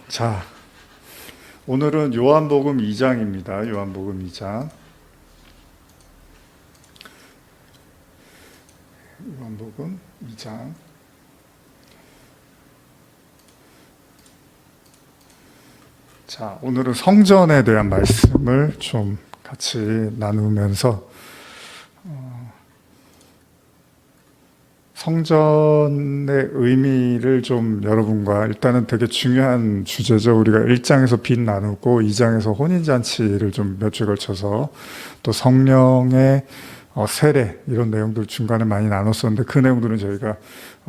자, 오늘은 요한복음 2장입니다. 요한복음 2장. 요한복음 2장. 자, 오늘은 성전에 대한 말씀을 좀 같이 나누면서 성전의 의미를 좀 여러분과, 일단은 되게 중요한 주제죠. 우리가 1장에서 빚 나누고 2장에서 혼인잔치를 좀 몇 주에 걸쳐서, 또 성령의 세례, 이런 내용들 중간에 많이 나눴었는데 그 내용들은 저희가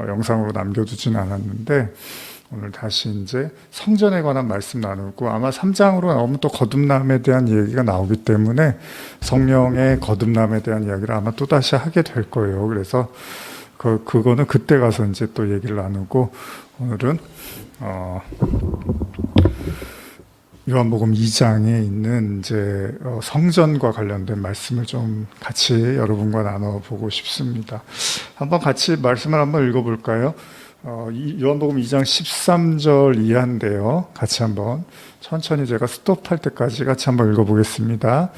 영상으로 남겨두진 않았는데, 오늘 다시 이제 성전에 관한 말씀 나누고, 아마 3장으로 나오면 또 거듭남에 대한 얘기가 나오기 때문에 성령의 거듭남에 대한 이야기를 아마 또 다시 하게 될 거예요. 그래서 그거는 그때 가서 이제 또 얘기를 나누고, 오늘은 요한복음 2장에 있는 이제 성전과 관련된 말씀을 좀 같이 여러분과 나눠보고 싶습니다. 한번 같이 말씀을 한번 읽어볼까요? 요한복음 2장 13절 이하인데요. 같이 한번 천천히 제가 스톱할 때까지 같이 한번 읽어보겠습니다.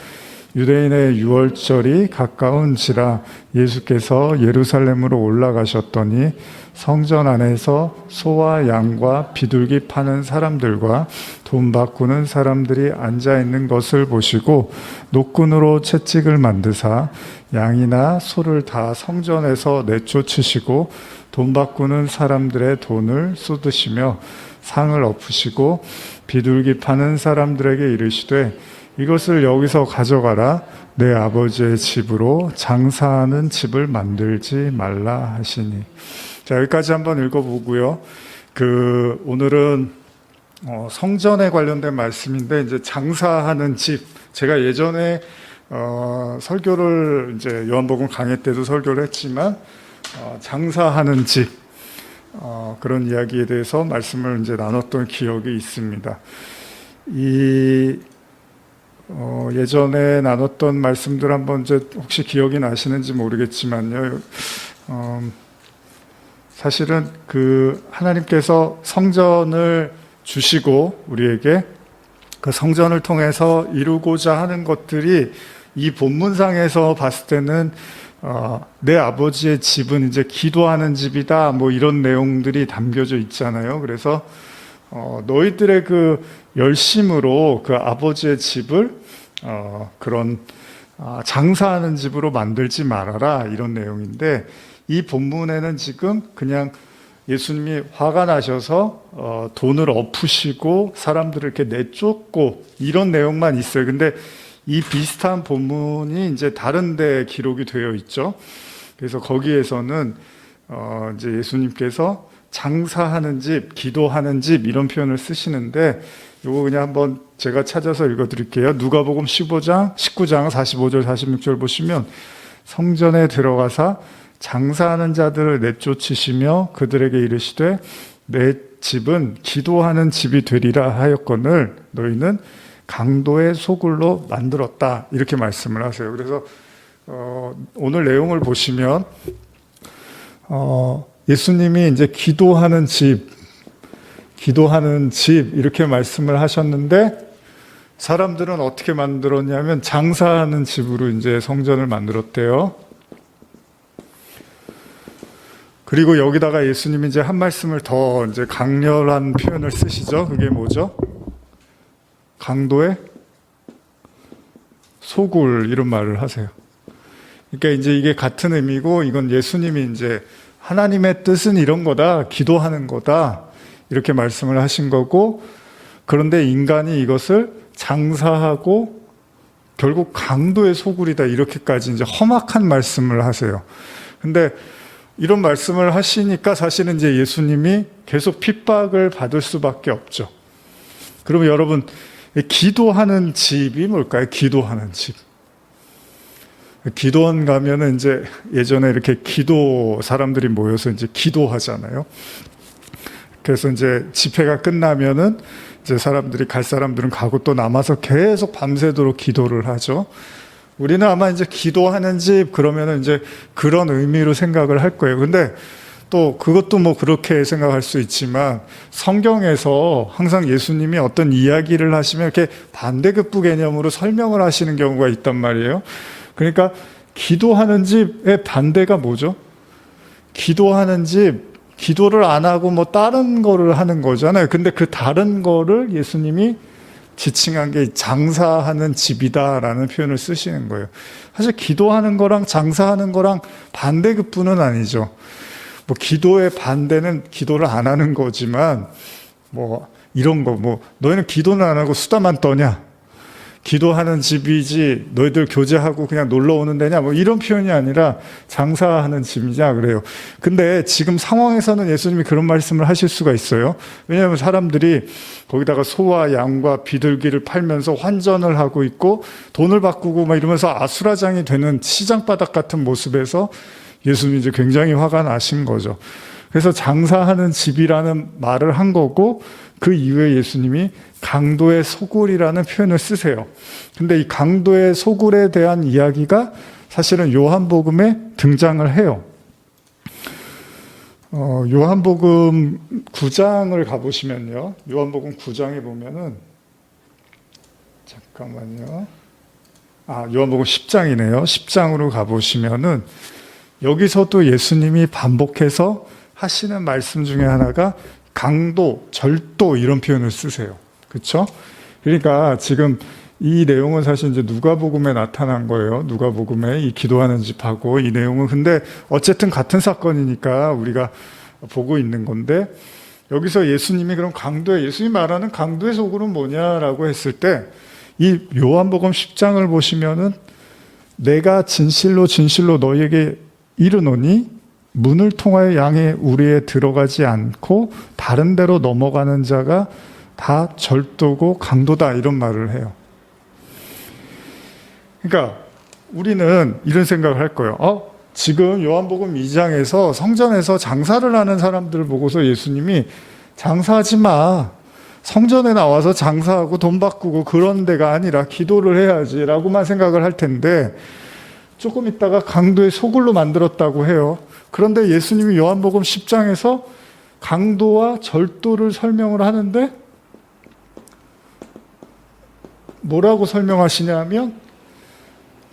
유대인의 유월절이 가까운지라 예수께서 예루살렘으로 올라가셨더니 성전 안에서 소와 양과 비둘기 파는 사람들과 돈 바꾸는 사람들이 앉아 있는 것을 보시고 노끈으로 채찍을 만드사 양이나 소를 다 성전에서 내쫓으시고 돈 바꾸는 사람들의 돈을 쏟으시며 상을 엎으시고 비둘기 파는 사람들에게 이르시되 이것을 여기서 가져가라. 내 아버지의 집으로 장사하는 집을 만들지 말라 하시니. 자, 여기까지 한번 읽어보고요. 오늘은 성전에 관련된 말씀인데, 이제 장사하는 집. 제가 예전에 설교를 이제 요한복음 강의 때도 설교를 했지만, 장사하는 집, 그런 이야기에 대해서 말씀을 이제 나눴던 기억이 있습니다. 예전에 나눴던 말씀들 한번 이제 혹시 기억이 나시는지 모르겠지만요. 사실은 하나님께서 성전을 주시고 우리에게 그 성전을 통해서 이루고자 하는 것들이 이 본문상에서 봤을 때는 내 아버지의 집은 이제 기도하는 집이다, 뭐 이런 내용들이 담겨져 있잖아요. 그래서 너희들의 그 열심으로 그 아버지의 집을 장사하는 집으로 만들지 말아라, 이런 내용인데, 이 본문에는 지금 그냥 예수님이 화가 나셔서 돈을 엎으시고 사람들을 이렇게 내쫓고 이런 내용만 있어요. 근데 이 비슷한 본문이 이제 다른 데 기록이 되어 있죠. 그래서 거기에서는 이제 예수님께서 장사하는 집, 기도하는 집, 이런 표현을 쓰시는데, 요거 그냥 한번 제가 찾아서 읽어드릴게요. 누가복음 15장, 19장 45절, 46절 보시면, 성전에 들어가사 장사하는 자들을 내쫓으시며 그들에게 이르시되 내 집은 기도하는 집이 되리라 하였거늘 너희는 강도의 소굴로 만들었다, 이렇게 말씀을 하세요. 그래서 오늘 내용을 보시면 예수님이 이제 기도하는 집 이렇게 말씀을 하셨는데, 사람들은 어떻게 만들었냐면 장사하는 집으로 이제 성전을 만들었대요. 그리고 여기다가 예수님이 이제 한 말씀을 더 이제 강렬한 표현을 쓰시죠. 그게 뭐죠? 강도의 소굴, 이런 말을 하세요. 그러니까 이제 이게 같은 의미고, 이건 예수님이 이제 하나님의 뜻은 이런 거다, 기도하는 거다, 이렇게 말씀을 하신 거고, 그런데 인간이 이것을 장사하고 결국 강도의 소굴이다, 이렇게까지 이제 험악한 말씀을 하세요. 근데 이런 말씀을 하시니까 사실은 이제 예수님이 계속 핍박을 받을 수밖에 없죠. 그러면 여러분, 기도하는 집이 뭘까요? 기도하는 집. 기도원 가면은 이제 예전에 이렇게 기도 사람들이 모여서 이제 기도하잖아요. 그래서 이제 집회가 끝나면은 이제 갈 사람들은 가고 또 남아서 계속 밤새도록 기도를 하죠. 우리는 아마 이제 기도하는 집 그러면은 이제 그런 의미로 생각을 할 거예요. 근데 또 그것도 뭐 그렇게 생각할 수 있지만 성경에서 항상 예수님이 어떤 이야기를 하시면 이렇게 반대급부 개념으로 설명을 하시는 경우가 있단 말이에요. 그러니까 기도하는 집의 반대가 뭐죠? 기도하는 집, 기도를 안 하고 뭐 다른 거를 하는 거잖아요. 근데 그 다른 거를 예수님이 지칭한 게 장사하는 집이다라는 표현을 쓰시는 거예요. 사실 기도하는 거랑 장사하는 거랑 반대급부는 아니죠. 뭐 기도의 반대는 기도를 안 하는 거지만 뭐 이런 거 뭐 너희는 기도는 안 하고 수다만 떠냐? 기도하는 집이지 너희들 교제하고 그냥 놀러 오는 데냐? 뭐 이런 표현이 아니라 장사하는 집이냐 그래요. 근데 지금 상황에서는 예수님이 그런 말씀을 하실 수가 있어요. 왜냐하면 사람들이 거기다가 소와 양과 비둘기를 팔면서 환전을 하고 있고 돈을 바꾸고 막 이러면서 아수라장이 되는 시장 바닥 같은 모습에서 예수님이 이제 굉장히 화가 나신 거죠. 그래서 장사하는 집이라는 말을 한 거고 그 이후에 예수님이 강도의 소굴이라는 표현을 쓰세요. 근데 이 강도의 소굴에 대한 이야기가 사실은 요한복음에 등장을 해요. 요한복음 9장을 가보시면요. 요한복음 9장에 보면은 잠깐만요. 요한복음 10장이네요. 10장으로 가보시면은 여기서도 예수님이 반복해서 하시는 말씀 중에 하나가 강도, 절도 이런 표현을 쓰세요. 그렇죠? 그러니까 지금 이 내용은 사실 이제 누가복음에 나타난 거예요. 누가복음에 이 기도하는 집하고 이 내용은 근데 어쨌든 같은 사건이니까 우리가 보고 있는 건데 여기서 예수님이 그럼 예수님이 말하는 강도의 소굴은 뭐냐라고 했을 때 이 요한복음 10장을 보시면은 내가 진실로 진실로 너희에게 이르노니 문을 통하여 양의 우리에 들어가지 않고 다른 데로 넘어가는 자가 다 절도고 강도다 이런 말을 해요. 그러니까 우리는 이런 생각을 할 거예요. 지금 요한복음 2장에서 성전에서 장사를 하는 사람들을 보고서 예수님이 장사하지 마. 성전에 나와서 장사하고 돈 바꾸고 그런 데가 아니라 기도를 해야지 라고만 생각을 할 텐데 조금 있다가 강도의 소굴로 만들었다고 해요. 그런데 예수님이 요한복음 10장에서 강도와 절도를 설명을 하는데 뭐라고 설명하시냐면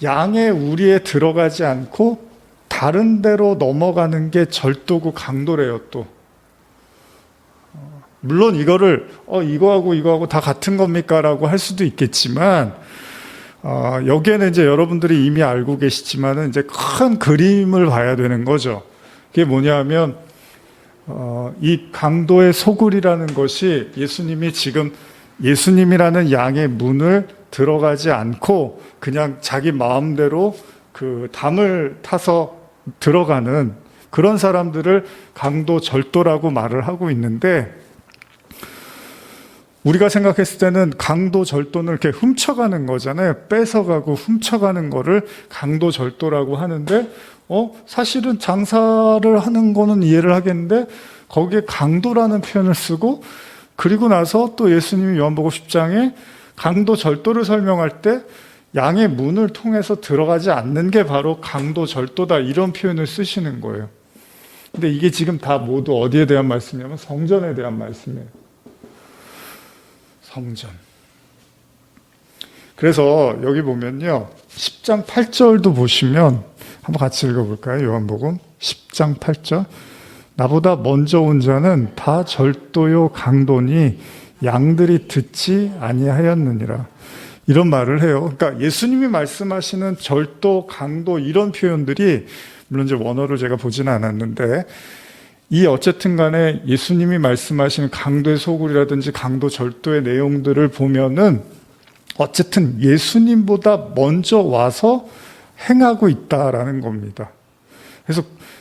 양의 우리에 들어가지 않고 다른 데로 넘어가는 게 절도고 강도래요. 또 물론 이거를 이거하고 다 같은 겁니까? 라고 할 수도 있겠지만 여기에는 이제 여러분들이 이미 알고 계시지만은 이제 큰 그림을 봐야 되는 거죠. 그게 뭐냐면 이 강도의 소굴이라는 것이 예수님이 지금 예수님이라는 양의 문을 들어가지 않고 그냥 자기 마음대로 그 담을 타서 들어가는 그런 사람들을 강도 절도라고 말을 하고 있는데 우리가 생각했을 때는 강도 절도는 이렇게 훔쳐가는 거잖아요. 뺏어가고 훔쳐가는 거를 강도 절도라고 하는데 사실은 장사를 하는 거는 이해를 하겠는데 거기에 강도라는 표현을 쓰고 그리고 나서 또 예수님이 요한복음 10장에 강도 절도를 설명할 때 양의 문을 통해서 들어가지 않는 게 바로 강도 절도다 이런 표현을 쓰시는 거예요. 근데 이게 지금 다 모두 어디에 대한 말씀이냐면 성전에 대한 말씀이에요. 성전. 그래서 여기 보면요. 10장 8절도 보시면 한번 같이 읽어볼까요? 요한복음 10장 8절. 나보다 먼저 온 자는 다 절도요 강도니 양들이 듣지 아니하였느니라. 이런 말을 해요. 그러니까 예수님이 말씀하시는 절도, 강도 이런 표현들이 물론 이제 원어를 제가 보지는 않았는데 이 어쨌든 간에 예수님이 말씀하시는 강도의 소굴이라든지 강도 절도의 내용들을 보면은 어쨌든 예수님보다 먼저 와서 행하고 있다라는 겁니다.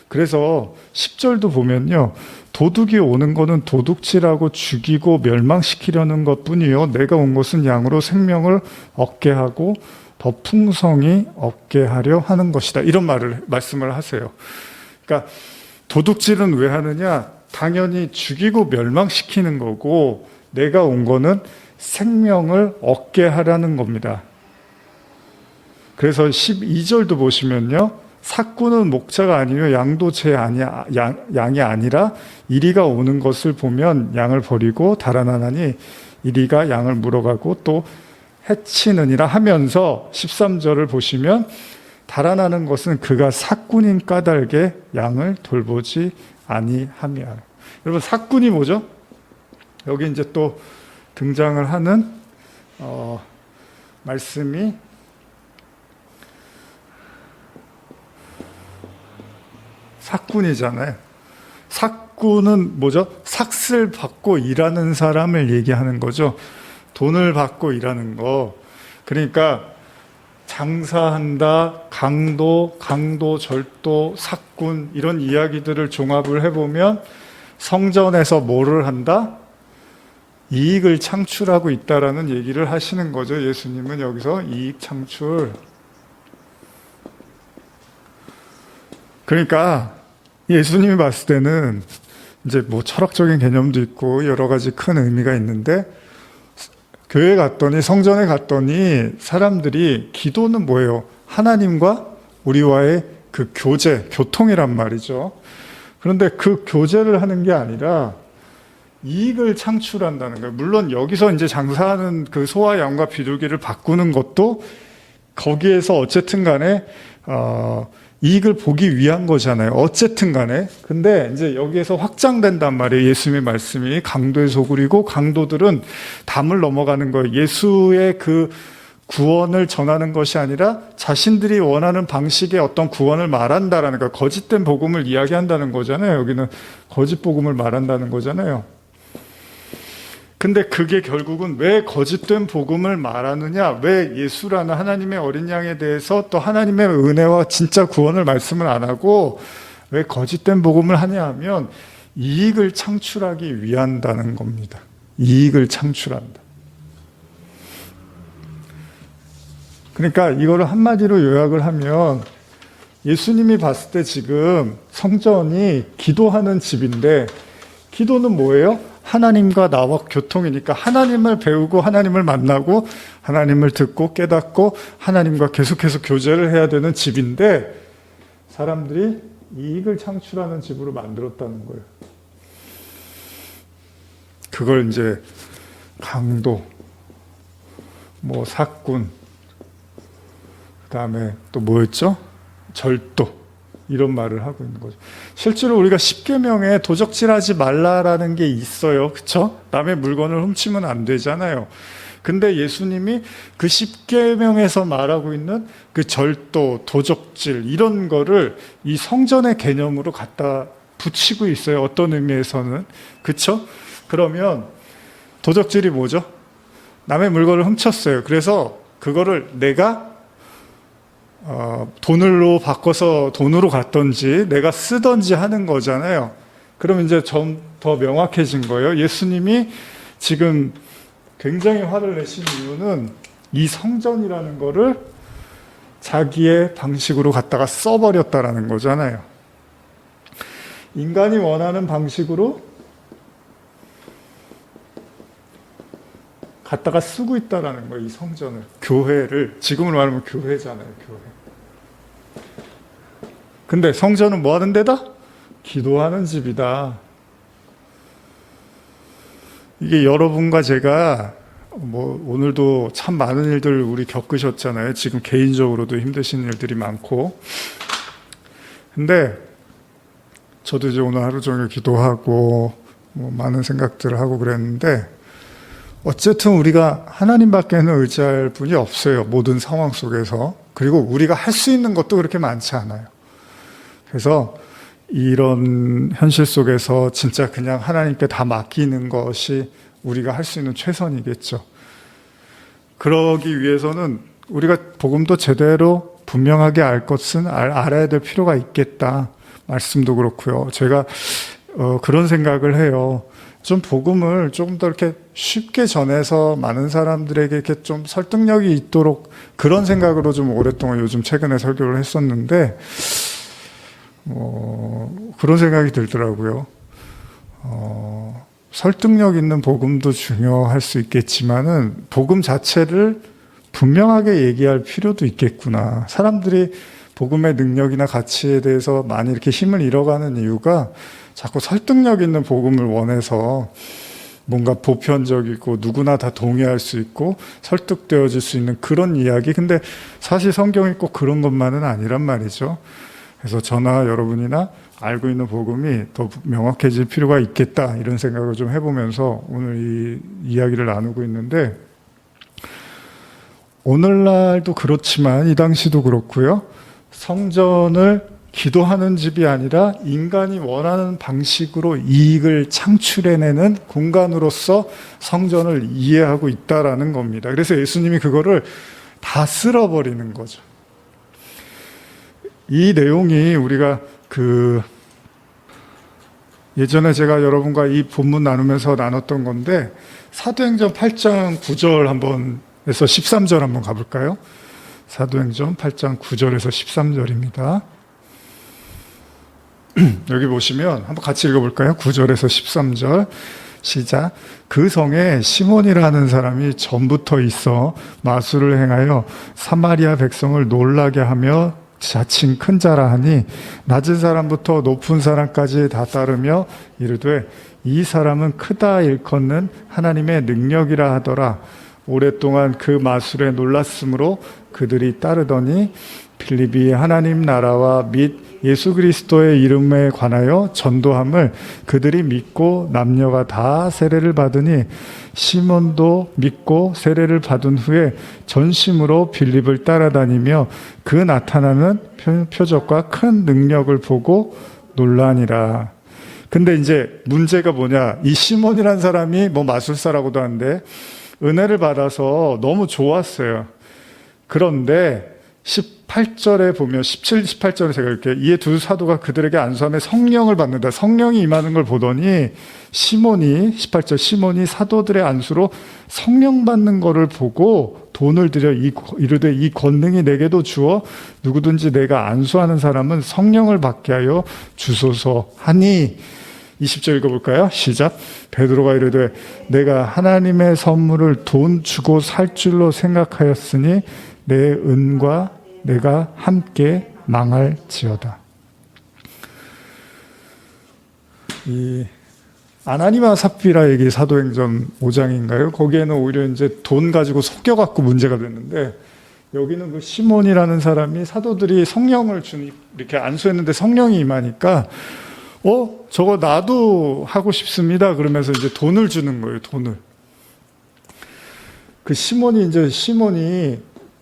그래서 10절도 보면요. 도둑이 오는 거는 도둑질하고 죽이고 멸망시키려는 것뿐이요. 내가 온 것은 양으로 생명을 얻게 하고 더 풍성히 얻게 하려 하는 것이다. 이런 말씀을 하세요. 그러니까 도둑질은 왜 하느냐? 당연히 죽이고 멸망시키는 거고 내가 온 거는 생명을 얻게 하라는 겁니다. 그래서 12절도 보시면요. 삭구는 목자가 아니요 양도 양이 아니라 이리가 오는 것을 보면 양을 버리고 달아나나니 이리가 양을 물어가고 또 해치느니라 하면서 13절을 보시면 달아나는 것은 그가 삭군인 까닭에 양을 돌보지 아니하며. 여러분, 삭군이 뭐죠? 여기 이제 또 등장을 하는 말씀이 삭군이잖아요. 삭군은 뭐죠? 삭슬 받고 일하는 사람을 얘기하는 거죠. 돈을 받고 일하는 거. 그러니까 장사한다, 강도, 절도, 삭군 이런 이야기들을 종합을 해보면 성전에서 뭐를 한다? 이익을 창출하고 있다라는 얘기를 하시는 거죠. 예수님은 여기서 이익 창출. 그러니까 예수님이 봤을 때는 이제 뭐 철학적인 개념도 있고 여러 가지 큰 의미가 있는데, 교회 갔더니, 성전에 갔더니 사람들이 기도는 뭐예요? 하나님과 우리와의 그 교통이란 말이죠. 그런데 그 교제를 하는 게 아니라 이익을 창출한다는 거예요. 물론 여기서 이제 장사하는 그 소와 양과 비둘기를 바꾸는 것도 거기에서 어쨌든 간에 이익을 보기 위한 거잖아요. 어쨌든 간에. 근데 이제 여기에서 확장된단 말이에요. 예수님의 말씀이 강도의 소굴이고, 강도들은 담을 넘어가는 거예요. 예수의 그 구원을 전하는 것이 아니라 자신들이 원하는 방식의 어떤 구원을 말한다라는 거, 거짓된 복음을 이야기한다는 거잖아요. 여기는 거짓 복음을 말한다는 거잖아요. 근데 그게 결국은 왜 거짓된 복음을 말하느냐, 왜 예수라는 하나님의 어린 양에 대해서 또 하나님의 은혜와 진짜 구원을 말씀을 안 하고 왜 거짓된 복음을 하냐 하면 이익을 창출하기 위한다는 겁니다. 이익을 창출한다. 그러니까 이거를 한마디로 요약을 하면, 예수님이 봤을 때 지금 성전이 기도하는 집인데, 기도는 뭐예요? 하나님과 나와 교통이니까 하나님을 배우고 하나님을 만나고 하나님을 듣고 깨닫고 하나님과 계속해서 교제를 해야 되는 집인데, 사람들이 이익을 창출하는 집으로 만들었다는 거예요. 그걸 이제 강도, 뭐 삭군, 그 다음에 또 뭐였죠? 절도, 이런 말을 하고 있는 거죠. 실제로 우리가 십계명에 도적질하지 말라라는 게 있어요. 그렇죠? 남의 물건을 훔치면 안 되잖아요. 근데 예수님이 그 십계명에서 말하고 있는 그 절도, 도적질 이런 거를 이 성전의 개념으로 갖다 붙이고 있어요. 어떤 의미에서는. 그렇죠? 그러면 도적질이 뭐죠? 남의 물건을 훔쳤어요. 그래서 그거를 내가 돈으로 바꿔서 돈으로 갖던지 내가 쓰던지 하는 거잖아요. 그럼 이제 좀 더 명확해진 거예요. 예수님이 지금 굉장히 화를 내신 이유는 이 성전이라는 거를 자기의 방식으로 갖다가 써버렸다라는 거잖아요. 인간이 원하는 방식으로 갖다가 쓰고 있다라는 거예요. 이 성전을, 교회를. 지금으로 말하면 교회잖아요. 교회. 근데 성전은 뭐 하는 데다? 기도하는 집이다. 이게 여러분과 제가 뭐 오늘도 참 많은 일들 우리 겪으셨잖아요. 지금 개인적으로도 힘드신 일들이 많고. 근데 저도 이제 오늘 하루 종일 기도하고 뭐 많은 생각들을 하고 그랬는데, 어쨌든 우리가 하나님밖에는 의지할 분이 없어요. 모든 상황 속에서. 그리고 우리가 할 수 있는 것도 그렇게 많지 않아요. 그래서 이런 현실 속에서 진짜 그냥 하나님께 다 맡기는 것이 우리가 할 수 있는 최선이겠죠. 그러기 위해서는 우리가 복음도 제대로 분명하게 알 것은 알아야 될 필요가 있겠다. 말씀도 그렇고요. 제가 그런 생각을 해요. 좀 복음을 조금 더 이렇게 쉽게 전해서 많은 사람들에게 이렇게 좀 설득력이 있도록, 그런 생각으로 좀 오랫동안 요즘 최근에 설교를 했었는데, 그런 생각이 들더라고요. 설득력 있는 복음도 중요할 수 있겠지만은 복음 자체를 분명하게 얘기할 필요도 있겠구나. 사람들이 복음의 능력이나 가치에 대해서 많이 이렇게 힘을 잃어가는 이유가 자꾸 설득력 있는 복음을 원해서 뭔가 보편적이고 누구나 다 동의할 수 있고 설득되어질 수 있는 그런 이야기. 근데 사실 성경이 꼭 그런 것만은 아니란 말이죠. 그래서 저나 여러분이나 알고 있는 복음이 더 명확해질 필요가 있겠다, 이런 생각을 좀 해보면서 오늘 이 이야기를 나누고 있는데, 오늘날도 그렇지만 이 당시도 그렇고요. 성전을 기도하는 집이 아니라 인간이 원하는 방식으로 이익을 창출해내는 공간으로서 성전을 이해하고 있다라는 겁니다. 그래서 예수님이 그거를 다 쓸어버리는 거죠. 이 내용이 우리가 예전에 제가 여러분과 이 본문 나누면서 나눴던 건데, 사도행전 8장 9절 에서 13절 한번 가볼까요? 사도행전 8장 9절에서 13절입니다. 여기 보시면 한번 같이 읽어볼까요? 9절에서 13절 시작. 그 성에 시몬이라는 사람이 전부터 있어 마술을 행하여 사마리아 백성을 놀라게 하며 자칭 큰 자라 하니, 낮은 사람부터 높은 사람까지 다 따르며 이르되 이 사람은 크다 일컫는 하나님의 능력이라 하더라. 오랫동안 그 마술에 놀랐으므로 그들이 따르더니 빌립이 하나님 나라와 및 예수 그리스도의 이름에 관하여 전도함을 그들이 믿고 남녀가 다 세례를 받으니, 시몬도 믿고 세례를 받은 후에 전심으로 빌립을 따라다니며 그 나타나는 표적과 큰 능력을 보고 놀라니라. 근데 이제 문제가 뭐냐, 이 시몬이라는 사람이 뭐 마술사라고도 하는데 은혜를 받아서 너무 좋았어요. 그런데 18절에 보면 17, 18절에 제가 이렇게 이에 두 사도가 그들에게 안수하며 성령을 받는다. 성령이 임하는 걸 보더니 시몬이 18절 시몬이 사도들의 안수로 성령 받는 거를 보고 돈을 들여 이르되 이 권능이 내게도 주어 누구든지 내가 안수하는 사람은 성령을 받게 하여 주소서 하니, 20절 읽어볼까요? 시작. 베드로가 이르되 내가 하나님의 선물을 돈 주고 살 줄로 생각하였으니 내 은과 내가 함께 망할지어다. 이 아나니와 삽비라 얘기 사도행전 5장인가요? 거기에는 오히려 이제 돈 가지고 속여갖고 문제가 됐는데, 여기는 그 시몬이라는 사람이 사도들이 성령을 이렇게 안수했는데 성령이 임하니까 저거 나도 하고 싶습니다. 그러면서 이제 돈을 주는 거예요, 돈을. 그 시몬이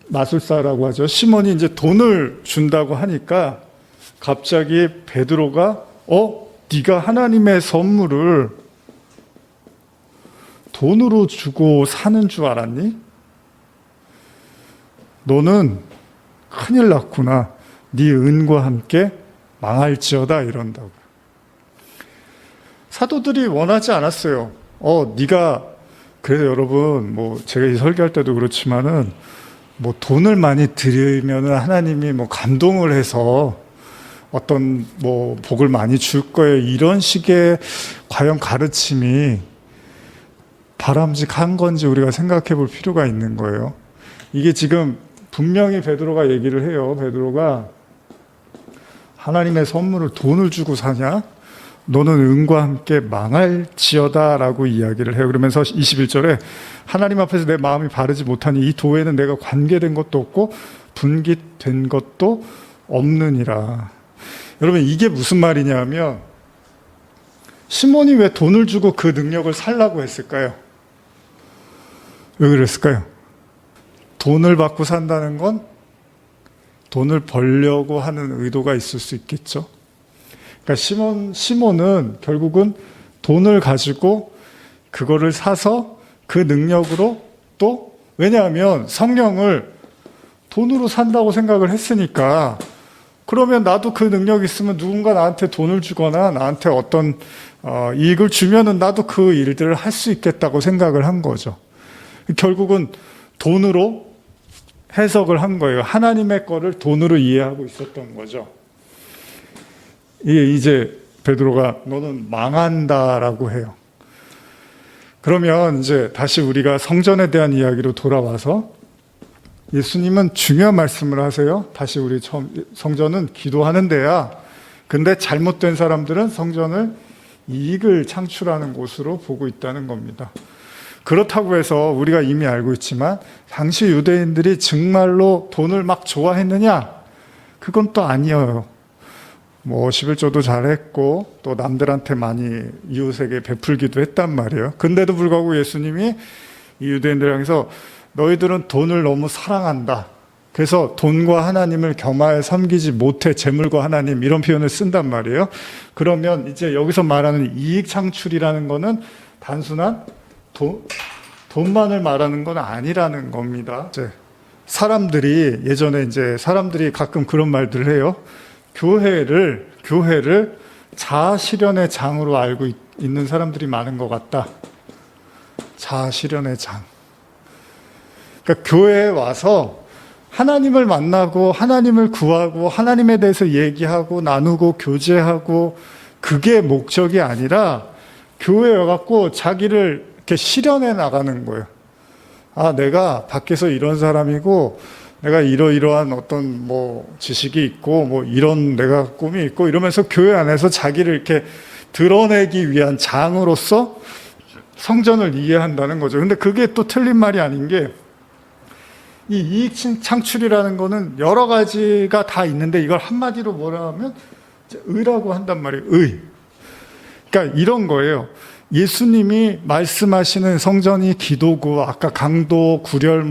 마술사라고 하죠. 시몬이 이제 돈을 준다고 하니까 갑자기 베드로가 네가 하나님의 선물을 돈으로 주고 사는 줄 알았니? 너는 큰일 났구나. 네 은과 함께 망할지어다, 이런다고. 사도들이 원하지 않았어요. 그래서 여러분, 제가 설교할 때도 그렇지만은, 돈을 많이 드리면은 하나님이 감동을 해서 어떤 복을 많이 줄 거예요. 이런 식의 과연 가르침이 바람직한 건지 우리가 생각해 볼 필요가 있는 거예요. 이게 지금 분명히 베드로가 얘기를 해요. 베드로가 하나님의 선물을 돈을 주고 사냐? 너는 은과 함께 망할지어다 라고 이야기를 해요. 그러면서 21절에 하나님 앞에서 내 마음이 바르지 못하니 이 도에는 내가 관계된 것도 없고 분깃된 것도 없느니라. 여러분, 이게 무슨 말이냐면, 시몬이 왜 돈을 주고 그 능력을 살라고 했을까요? 왜 그랬을까요? 돈을 받고 산다는 건 돈을 벌려고 하는 의도가 있을 수 있겠죠. 그러니까 시몬은 결국은 돈을 가지고 그거를 사서 그 능력으로, 또 왜냐하면 성령을 돈으로 산다고 생각을 했으니까, 그러면 나도 그 능력이 있으면 누군가 나한테 돈을 주거나 나한테 어떤 이익을 주면은 나도 그 일들을 할 수 있겠다고 생각을 한 거죠. 결국은 돈으로 해석을 한 거예요. 하나님의 거를 돈으로 이해하고 있었던 거죠. 이제 베드로가 너는 망한다라고 해요. 그러면 이제 다시 우리가 성전에 대한 이야기로 돌아와서 예수님은 중요한 말씀을 하세요. 다시 우리 성전은 기도하는 데야. 근데 잘못된 사람들은 성전을 이익을 창출하는 곳으로 보고 있다는 겁니다. 그렇다고 해서 우리가 이미 알고 있지만 당시 유대인들이 정말로 돈을 막 좋아했느냐? 그건 또 아니에요. 11조도 잘했고 또 남들한테 많이 이웃에게 베풀기도 했단 말이에요. 근데도 불구하고 예수님이 이 유대인들 향해서 너희들은 돈을 너무 사랑한다. 그래서 돈과 하나님을 겸하여 섬기지 못해 재물과 하나님 이런 표현을 쓴단 말이에요. 그러면 이제 여기서 말하는 이익 창출이라는 거는 단순한 돈만을 말하는 건 아니라는 겁니다. 이제 사람들이 가끔 그런 말들을 해요. 교회를 자아 실현의 장으로 알고 있는 사람들이 많은 것 같다. 자아 실현의 장. 그러니까 교회에 와서 하나님을 만나고 하나님을 구하고 하나님에 대해서 얘기하고 나누고 교제하고 그게 목적이 아니라 교회에 와갖고 자기를 이렇게 실현해 나가는 거예요. 내가 밖에서 이런 사람이고 내가 이러이러한 어떤 지식이 있고 이런 내가 꿈이 있고 이러면서 교회 안에서 자기를 이렇게 드러내기 위한 장으로서 성전을 이해한다는 거죠. 근데 그게 또 틀린 말이 아닌 게 이 이익 창출이라는 거는 여러 가지가 다 있는데 이걸 한마디로 뭐라 하면 의라고 한단 말이에요. 의. 그러니까 이런 거예요. 예수님이 말씀하시는 성전이 기도고 아까 강도, 구렬,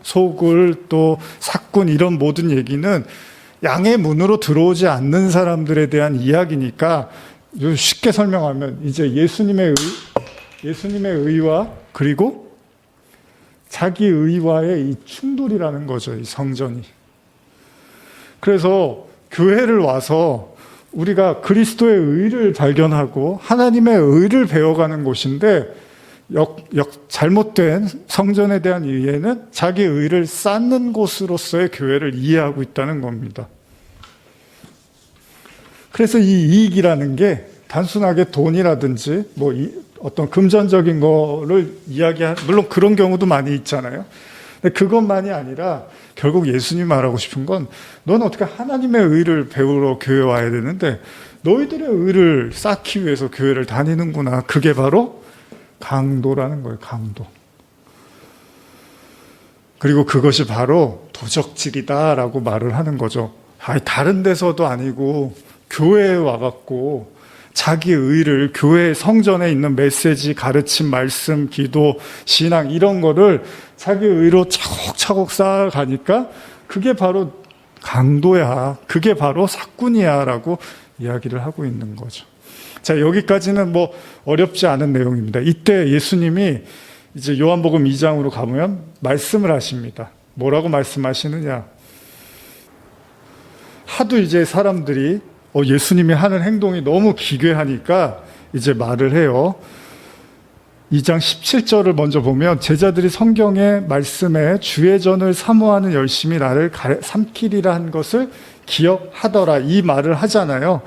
소굴, 또 삭군 이런 모든 얘기는 양의 문으로 들어오지 않는 사람들에 대한 이야기니까 쉽게 설명하면 이제 예수님의 의와 그리고 자기 의와의 이 충돌이라는 거죠. 이 성전이. 그래서 교회를 와서 우리가 그리스도의 의를 발견하고 하나님의 의를 배워가는 곳인데 잘못된 성전에 대한 이해는 자기 의를 쌓는 곳으로서의 교회를 이해하고 있다는 겁니다. 그래서 이 이익이라는 게 단순하게 돈이라든지 어떤 금전적인 거를 물론 그런 경우도 많이 있잖아요. 근데 그것만이 아니라 결국 예수님 말하고 싶은 건 넌 어떻게 하나님의 의를 배우러 교회 와야 되는데 너희들의 의를 쌓기 위해서 교회를 다니는구나. 그게 바로 강도라는 거예요. 강도. 그리고 그것이 바로 도적질이다라고 말을 하는 거죠. 다른 데서도 아니고 교회에 와갖고 자기 의를 교회 성전에 있는 메시지, 가르침, 말씀, 기도, 신앙 이런 거를 자기 의로 차곡차곡 쌓아가니까 그게 바로 강도야. 그게 바로 삭군이야 라고 이야기를 하고 있는 거죠. 자, 여기까지는 어렵지 않은 내용입니다. 이때 예수님이 이제 요한복음 2장으로 가보면 말씀을 하십니다. 뭐라고 말씀하시느냐. 하도 이제 사람들이 예수님이 하는 행동이 너무 기괴하니까 이제 말을 해요. 2장 17절을 먼저 보면 제자들이 성경의 말씀에 주의 전을 사모하는 열심히 나를 삼키리라 한 것을 기억하더라 이 말을 하잖아요.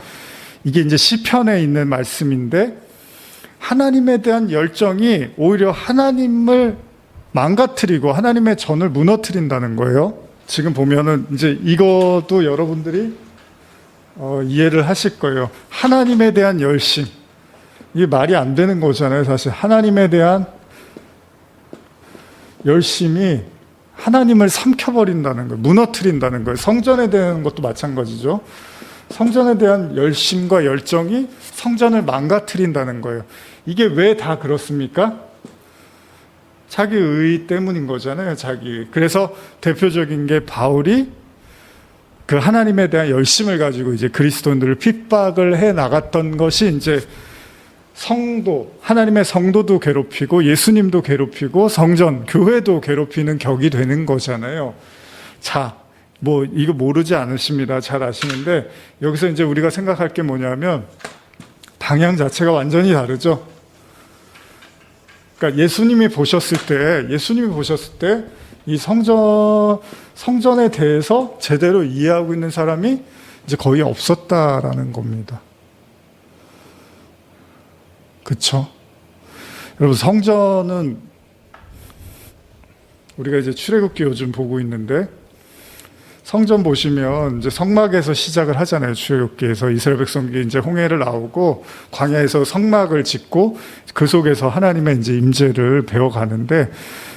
이게 이제 시편에 있는 말씀인데 하나님에 대한 열정이 오히려 하나님을 망가뜨리고 하나님의 전을 무너뜨린다는 거예요. 지금 보면은 이제 이것도 여러분들이 이해를 하실 거예요. 하나님에 대한 열심. 이게 말이 안 되는 거잖아요. 사실 하나님에 대한 열심이 하나님을 삼켜버린다는 거예요. 무너뜨린다는 거예요. 성전에 대한 것도 마찬가지죠. 성전에 대한 열심과 열정이 성전을 망가뜨린다는 거예요. 이게 왜 다 그렇습니까? 자기 의 때문인 거잖아요. 그래서 대표적인 게 바울이 그 하나님에 대한 열심을 가지고 이제 그리스도인들을 핍박을 해 나갔던 것이 이제 하나님의 성도도 괴롭히고 예수님도 괴롭히고 성전, 교회도 괴롭히는 격이 되는 거잖아요. 자, 이거 모르지 않으십니다. 잘 아시는데 여기서 이제 우리가 생각할 게 뭐냐면 방향 자체가 완전히 다르죠. 그러니까 예수님이 보셨을 때 이 성전에 대해서 제대로 이해하고 있는 사람이 이제 거의 없었다라는 겁니다. 그렇죠? 여러분 성전은 우리가 이제 출애굽기 요즘 보고 있는데 성전 보시면 이제 성막에서 시작을 하잖아요. 출애굽기에서 이스라엘 백성이 이제 홍해를 나오고 광야에서 성막을 짓고 그 속에서 하나님의 이제 임재를 배워가는데,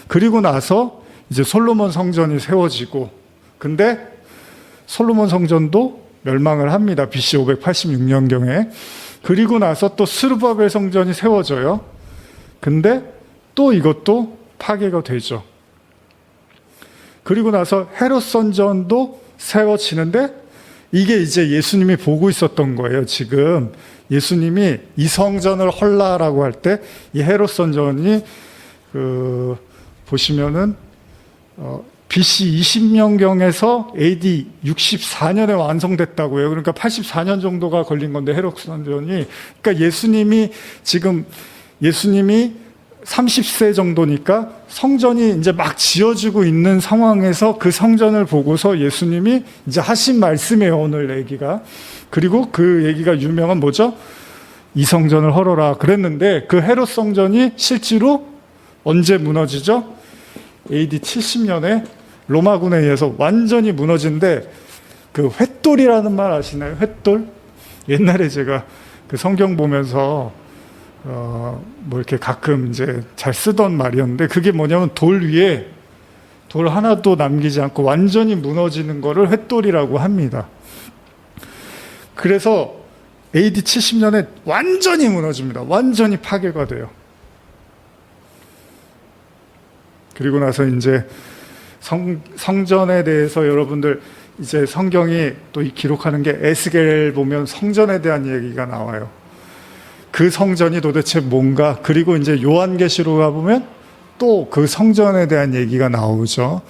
그리고 나서 이제 솔로몬 성전이 세워지고, 근데 솔로몬 성전도 멸망을 합니다. BC 586년경에. 그리고 나서 또 스룹바벨 성전이 세워져요. 근데 또 이것도 파괴가 되죠. 그리고 나서 헤롯 성전도 세워지는데, 이게 이제 예수님이 보고 있었던 거예요. 지금 예수님이 이 성전을 헐라라고 할 때 이 헤롯 성전이 보시면은 BC 20년경에서 AD 64년에 완성됐다고요. 그러니까 84년 정도가 걸린 건데, 헤롯 성전이. 그러니까 예수님이 30세 정도니까 성전이 이제 막 지어지고 있는 상황에서 그 성전을 보고서 예수님이 이제 하신 말씀이에요, 오늘 얘기가. 그리고 그 얘기가 유명한 뭐죠? 이 성전을 헐어라 그랬는데, 그 헤롯 성전이 실제로 언제 무너지죠? AD 70년에 로마군에 의해서 완전히 무너진데, 그 횃돌이라는 말 아시나요? 횃돌? 옛날에 제가 그 성경 보면서 뭐 이렇게 가끔 이제 잘 쓰던 말이었는데, 그게 뭐냐면 돌 위에 돌 하나도 남기지 않고 완전히 무너지는 거를 횃돌이라고 합니다. 그래서 AD 70년에 완전히 무너집니다. 완전히 파괴가 돼요. 그리고 나서 이제 성전에 대해서 여러분들 이제 성경이 또 기록하는 게 에스겔 보면 성전에 대한 얘기가 나와요. 그 성전이 도대체 뭔가. 그리고 이제 요한계시록 가보면 또 그 성전에 대한 얘기가 나오죠.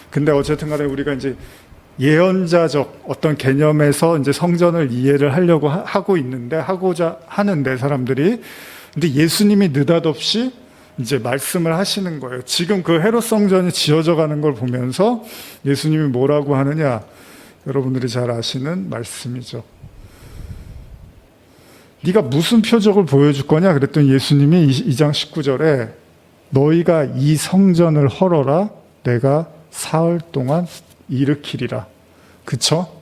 근데 어쨌든 간에 우리가 이제 예언자적 어떤 개념에서 이제 성전을 이해를 하려고 하고자 하는데 사람들이. 근데 예수님이 느닷없이 이제 말씀을 하시는 거예요. 지금 그 헤롯 성전이 지어져 가는 걸 보면서 예수님이 뭐라고 하느냐, 여러분들이 잘 아시는 말씀이죠. 네가 무슨 표적을 보여줄 거냐 그랬더니 예수님이 2장 19절에 너희가 이 성전을 헐어라 내가 사흘 동안 일으키리라. 그쵸?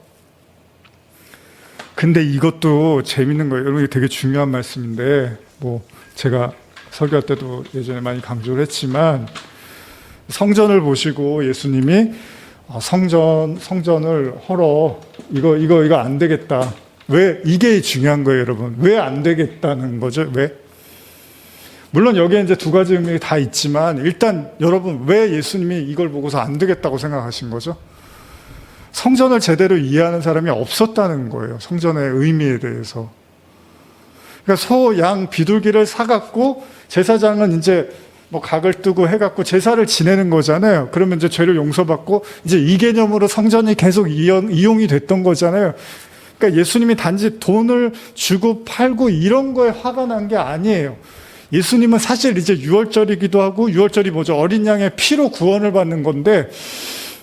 근데 이것도 재밌는 거예요. 여러분, 되게 중요한 말씀인데, 뭐 제가 설교할 때도 예전에 많이 강조를 했지만, 성전을 보시고 예수님이 성전을 헐어, 이거 안 되겠다. 왜? 이게 중요한 거예요, 여러분. 왜 안 되겠다는 거죠? 왜? 물론 여기에 이제 두 가지 의미가 다 있지만, 일단 여러분, 왜 예수님이 이걸 보고서 안 되겠다고 생각하신 거죠? 성전을 제대로 이해하는 사람이 없었다는 거예요. 성전의 의미에 대해서. 그러니까 소, 양, 비둘기를 사갖고 제사장은 이제 뭐 각을 뜨고 해갖고 제사를 지내는 거잖아요. 그러면 이제 죄를 용서받고 이제 이 개념으로 성전이 계속 이용이 됐던 거잖아요. 그러니까 예수님이 단지 돈을 주고 팔고 이런 거에 화가 난 게 아니에요. 예수님은 사실 이제 유월절이기도 하고, 유월절이 뭐죠? 어린 양의 피로 구원을 받는 건데,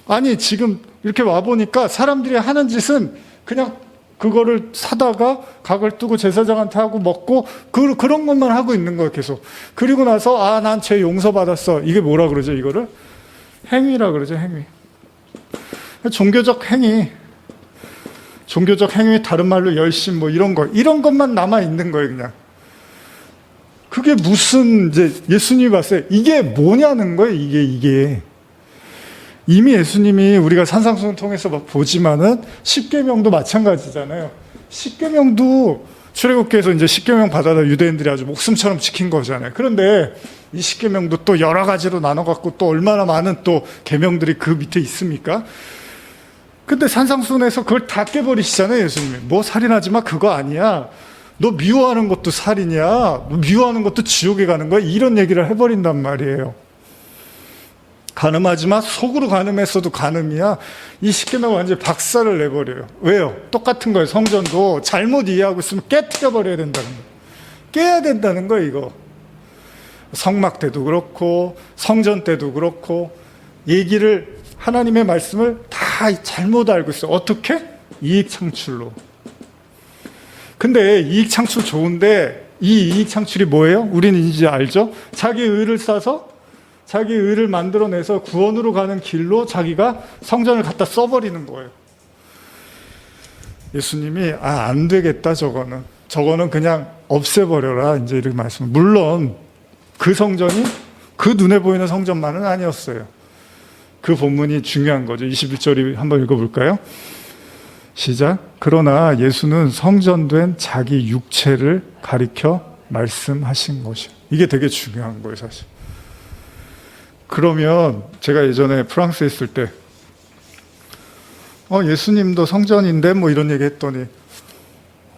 아니 지금 이렇게 와보니까 사람들이 하는 짓은 그냥 그거를 사다가 각을 뜨고 제사장한테 하고 먹고 그런 것만 하고 있는 거예요, 계속. 그리고 나서 난 죄 용서받았어. 이게 뭐라 그러죠, 이거를? 행위라 그러죠, 행위. 종교적 행위, 다른 말로 열심 뭐 이런 것만 남아 있는 거예요, 그냥. 그게 무슨, 이제 예수님이 봤어요. 이게 뭐냐는 거예요, 이게. 이미 예수님이 우리가 산상수훈 통해서 막 보지만은 십계명도 마찬가지잖아요. 십계명도 출애굽기에서 이제 십계명 받아다 유대인들이 아주 목숨처럼 지킨 거잖아요. 그런데 이 십계명도 또 여러 가지로 나눠갖고 또 얼마나 많은 또 계명들이 그 밑에 있습니까? 근데 산상수훈에서 그걸 다 깨버리시잖아요, 예수님이. 뭐 살인하지 마, 그거 아니야. 너 미워하는 것도 살인이야. 너 미워하는 것도 지옥에 가는 거야. 이런 얘기를 해버린단 말이에요. 간음하지 마. 속으로 간음했어도 간음이야. 이 십계명을 완전히 박살을 내버려요. 왜요? 똑같은 거예요. 성전도 잘못 이해하고 있으면 깨트려 버려야 된다는 거예요. 깨야 된다는 거예요, 이거. 성막 때도 그렇고 성전 때도 그렇고 얘기를, 하나님의 말씀을 다 잘못 알고 있어요. 어떻게? 이익 창출로. 근데 이익 창출 좋은데 이 이익 창출이 뭐예요? 우리는 이제 알죠? 자기 의를 쌓아서 자기 의를 만들어내서 구원으로 가는 길로 자기가 성전을 갖다 써버리는 거예요. 예수님이 안 되겠다, 저거는 그냥 없애버려라, 이제 이렇게 말씀. 물론 그 성전이 그 눈에 보이는 성전만은 아니었어요. 그 본문이 중요한 거죠. 21절이 한번 읽어볼까요? 시작. 그러나 예수는 성전된 자기 육체를 가리켜 말씀하신 것이요. 이게 되게 중요한 거예요, 사실. 그러면 제가 예전에 프랑스에 있을 때 예수님도 성전인데 뭐 이런 얘기 했더니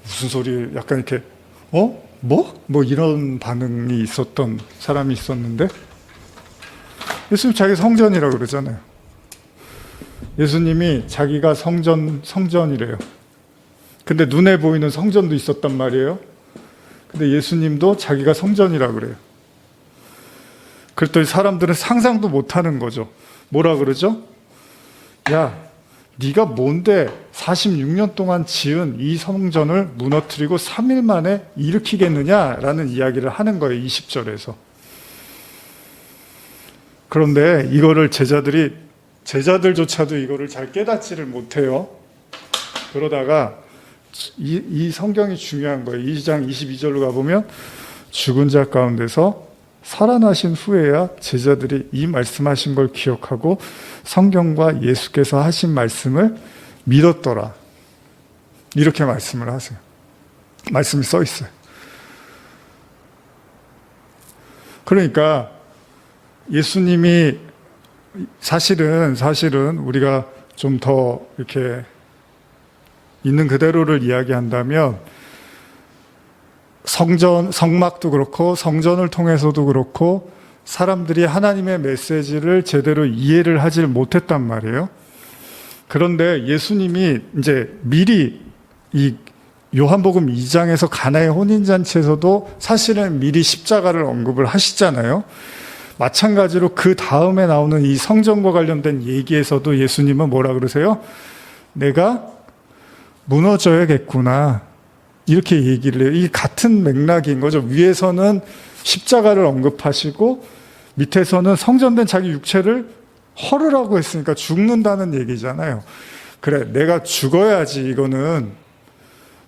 무슨 소리, 약간 이렇게 뭐 이런 반응이 있었던 사람이 있었는데, 예수님 자기 성전이라고 그러잖아요. 예수님이 자기가 성전이래요. 근데 눈에 보이는 성전도 있었단 말이에요. 근데 예수님도 자기가 성전이라고 그래요. 그랬더니 사람들은 상상도 못하는 거죠. 뭐라 그러죠? 야, 네가 뭔데 46년 동안 지은 이 성전을 무너뜨리고 3일 만에 일으키겠느냐라는 이야기를 하는 거예요. 20절에서. 그런데 이거를 제자들조차도 이거를 잘 깨닫지를 못해요. 그러다가 이 성경이 중요한 거예요. 2장 22절로 가보면 죽은 자 가운데서 살아나신 후에야 제자들이 이 말씀하신 걸 기억하고 성경과 예수께서 하신 말씀을 믿었더라. 이렇게 말씀을 하세요. 말씀이 써 있어요. 그러니까 예수님이 사실은 우리가 좀 더 이렇게 있는 그대로를 이야기한다면 성막도 그렇고 성전을 통해서도 그렇고 사람들이 하나님의 메시지를 제대로 이해를 하지 못했단 말이에요. 그런데 예수님이 이제 미리 이 요한복음 2장에서 가나의 혼인잔치에서도 사실은 미리 십자가를 언급을 하시잖아요. 마찬가지로 그 다음에 나오는 이 성전과 관련된 얘기에서도 예수님은 뭐라 그러세요? 내가 무너져야겠구나, 이렇게 얘기를 해요. 이 같은 맥락인 거죠. 위에서는 십자가를 언급하시고 밑에서는 성전된 자기 육체를 헐으라고 했으니까 죽는다는 얘기잖아요. 그래, 내가 죽어야지, 이거는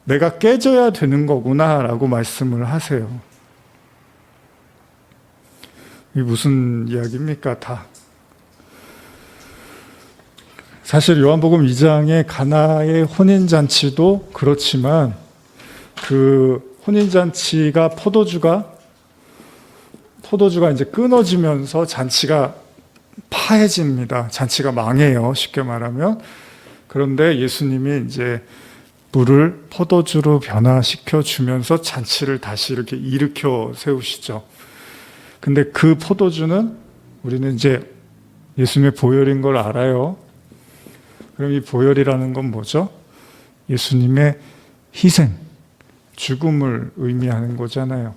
내가 깨져야 되는 거구나 라고 말씀을 하세요. 이게 무슨 이야기입니까? 다. 사실 요한복음 2장의 가나의 혼인잔치도 그렇지만 그 혼인잔치가 포도주가 이제 끊어지면서 잔치가 파해집니다. 잔치가 망해요, 쉽게 말하면. 그런데 예수님이 이제 물을 포도주로 변화시켜 주면서 잔치를 다시 이렇게 일으켜 세우시죠. 근데 그 포도주는 우리는 이제 예수님의 보혈인 걸 알아요. 그럼 이 보혈이라는 건 뭐죠? 예수님의 희생, 죽음을 의미하는 거잖아요.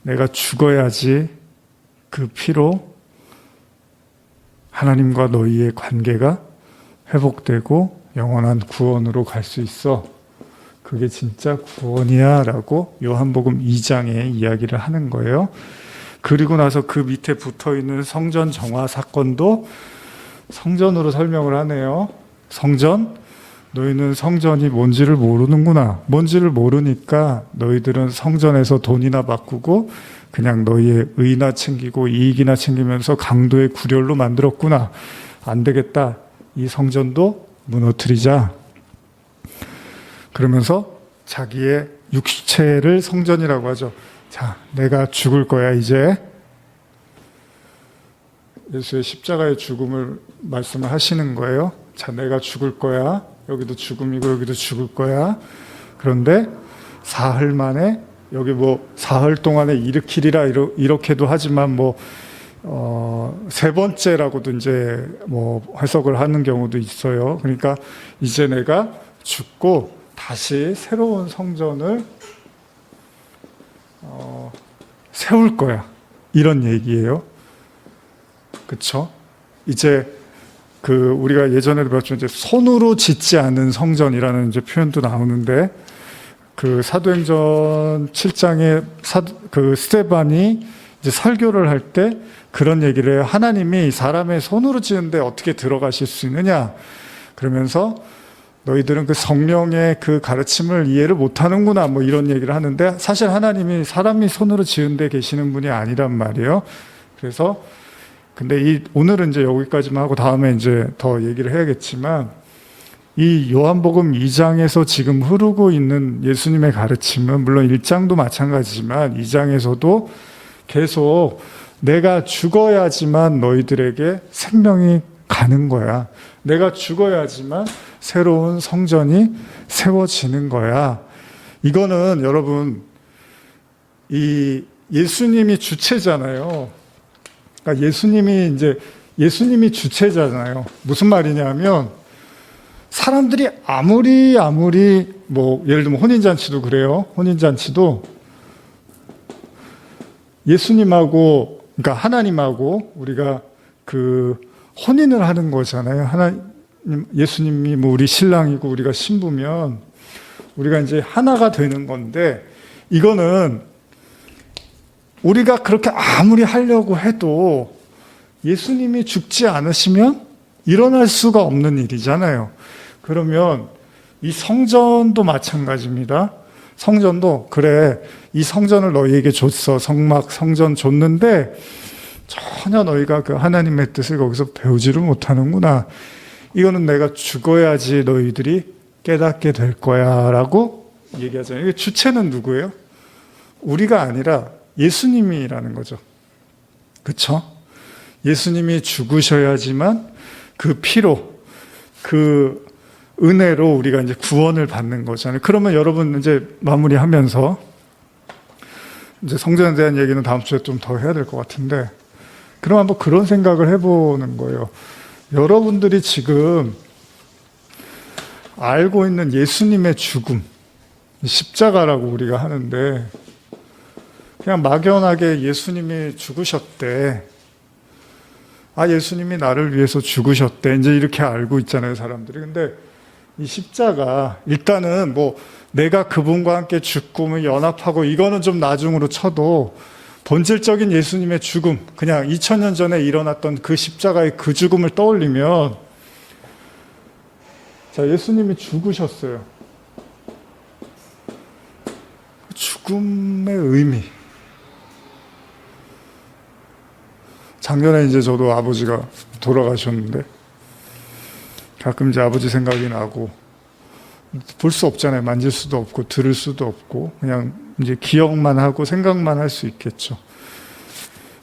내가 죽어야지 그 피로 하나님과 너희의 관계가 회복되고 영원한 구원으로 갈 수 있어. 그게 진짜 구원이야 라고 요한복음 2장에 이야기를 하는 거예요. 그리고 나서 그 밑에 붙어있는 성전 정화 사건도 성전으로 설명을 하네요. 성전, 너희는 성전이 뭔지를 모르는구나. 뭔지를 모르니까 너희들은 성전에서 돈이나 바꾸고 그냥 너희의 의나 챙기고 이익이나 챙기면서 강도의 구렬로 만들었구나. 안 되겠다. 이 성전도 무너뜨리자. 그러면서 자기의 육체를 성전이라고 하죠. 자, 내가 죽을 거야, 이제. 예수의 십자가의 죽음을 말씀을 하시는 거예요. 자, 내가 죽을 거야. 여기도 죽음이고 여기도 죽을 거야. 그런데 사흘 만에, 여기 뭐 사흘 동안에 일으키리라 이렇게도 하지만 세 번째라고도 이제 해석을 하는 경우도 있어요. 그러니까 이제 내가 죽고 다시 새로운 성전을 세울 거야, 이런 얘기예요. 그렇죠? 이제 우리가 예전에도 배웠죠. 이제 손으로 짓지 않은 성전이라는 이제 표현도 나오는데, 그 사도행전 7장에 스데반이 이제 설교를 할 때 그런 얘기를 해요. 하나님이 사람의 손으로 지은데 어떻게 들어가실 수 있느냐? 그러면서 너희들은 그 성령의 그 가르침을 이해를 못하는구나, 뭐 이런 얘기를 하는데, 사실 하나님이 사람이 손으로 지은 데 계시는 분이 아니란 말이에요. 그래서 근데 오늘은 이제 여기까지만 하고 다음에 이제 더 얘기를 해야겠지만, 이 요한복음 2장에서 지금 흐르고 있는 예수님의 가르침은 물론 1장도 마찬가지지만 2장에서도 계속 내가 죽어야지만 너희들에게 생명이 가는 거야. 내가 죽어야지만 새로운 성전이 세워지는 거야. 이거는 여러분, 이 예수님이 주체잖아요. 그러니까 예수님이 주체잖아요. 무슨 말이냐면, 사람들이 아무리 뭐 예를 들면 혼인잔치도 그래요. 혼인잔치도 예수님하고, 그러니까 하나님하고 우리가 그 혼인을 하는 거잖아요. 예수님이 뭐 우리 신랑이고 우리가 신부면 우리가 이제 하나가 되는 건데, 이거는 우리가 그렇게 아무리 하려고 해도 예수님이 죽지 않으시면 일어날 수가 없는 일이잖아요. 그러면 이 성전도 마찬가지입니다. 성전도 그래, 이 성전을 너희에게 줬어. 성전 줬는데 전혀 너희가 그 하나님의 뜻을 거기서 배우지를 못하는구나. 이거는 내가 죽어야지 너희들이 깨닫게 될 거야 라고 얘기하잖아요. 이게 주체는 누구예요? 우리가 아니라 예수님이라는 거죠. 그렇죠? 예수님이 죽으셔야지만 그 피로, 그 은혜로 우리가 이제 구원을 받는 거잖아요. 그러면 여러분 이제 마무리하면서 이제 성전에 대한 얘기는 다음 주에 좀 더 해야 될 것 같은데, 그럼 한번 그런 생각을 해보는 거예요. 여러분들이 지금 알고 있는 예수님의 죽음, 십자가라고 우리가 하는데, 그냥 막연하게 예수님이 죽으셨대. 아, 예수님이 나를 위해서 죽으셨대. 이제 이렇게 알고 있잖아요, 사람들이. 근데 이 십자가, 일단은 뭐 내가 그분과 함께 죽고 뭐 연합하고 이거는 좀 나중으로 쳐도, 본질적인 예수님의 죽음, 그냥 2000년 전에 일어났던 그 십자가의 그 죽음을 떠올리면, 자, 예수님이 죽으셨어요. 죽음의 의미. 작년에 이제 저도 아버지가 돌아가셨는데, 가끔 이제 아버지 생각이 나고, 볼 수 없잖아요. 만질 수도 없고, 들을 수도 없고, 그냥 이제 기억만 하고 생각만 할 수 있겠죠.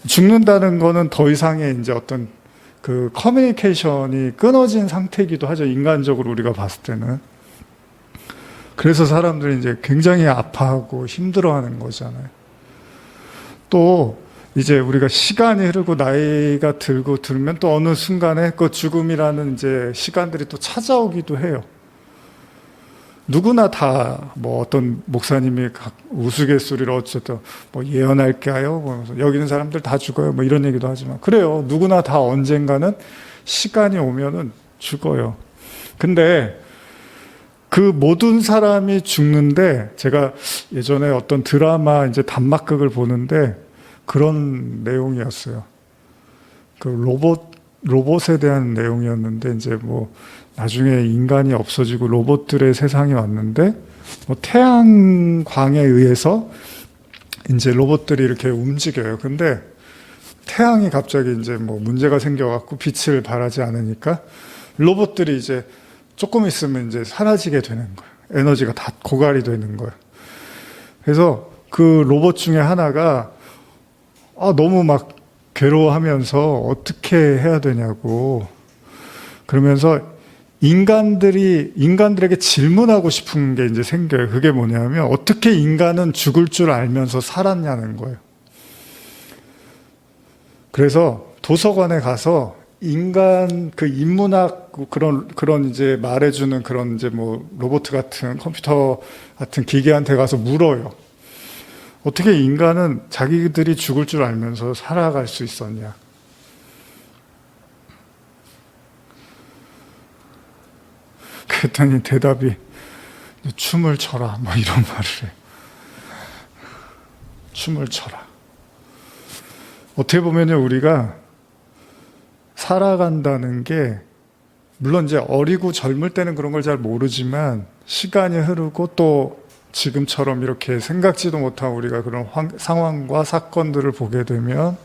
죽는다는 거는 더 이상의 이제 어떤 그 커뮤니케이션이 끊어진 상태이기도 하죠. 인간적으로 우리가 봤을 때는. 그래서 사람들이 이제 굉장히 아파하고 힘들어하는 거잖아요. 또 이제 우리가 시간이 흐르고 나이가 들면 또 어느 순간에 그 죽음이라는 이제 시간들이 또 찾아오기도 해요. 누구나 다 뭐 어떤 목사님이 우스갯소리로 어쨌든 뭐 예언할까요? 뭐 여기 있는 사람들 다 죽어요. 뭐 이런 얘기도 하지만, 그래요. 누구나 다 언젠가는 시간이 오면은 죽어요. 근데 그 모든 사람이 죽는데, 제가 예전에 어떤 드라마 이제 단막극을 보는데 그런 내용이었어요. 그 로봇에 대한 내용이었는데, 이제 뭐 나중에 인간이 없어지고 로봇들의 세상이 왔는데, 뭐 태양광에 의해서 이제 로봇들이 이렇게 움직여요. 근데 태양이 갑자기 이제 뭐 문제가 생겨갖고 빛을 발하지 않으니까 로봇들이 이제 조금 있으면 이제 사라지게 되는 거예요. 에너지가 다 고갈이 되는 거예요. 그래서 그 로봇 중에 하나가 너무 막 괴로워하면서 어떻게 해야 되냐고, 그러면서 인간들에게 질문하고 싶은 게 이제 생겨요. 그게 뭐냐면, 어떻게 인간은 죽을 줄 알면서 살았냐는 거예요. 그래서 도서관에 가서 인간 그 인문학 그런 이제 말해주는 그런 이제 뭐 로봇 같은 컴퓨터 같은 기계한테 가서 물어요. 어떻게 인간은 자기들이 죽을 줄 알면서 살아갈 수 있었냐? 그랬더니 대답이 춤을 춰라, 뭐 이런 말을 해. 춤을 춰라. 어떻게 보면요, 우리가 살아간다는 게, 물론 이제 어리고 젊을 때는 그런 걸 잘 모르지만, 시간이 흐르고 또 지금처럼 이렇게 생각지도 못한 우리가 그런 상황과 사건들을 보게 되면,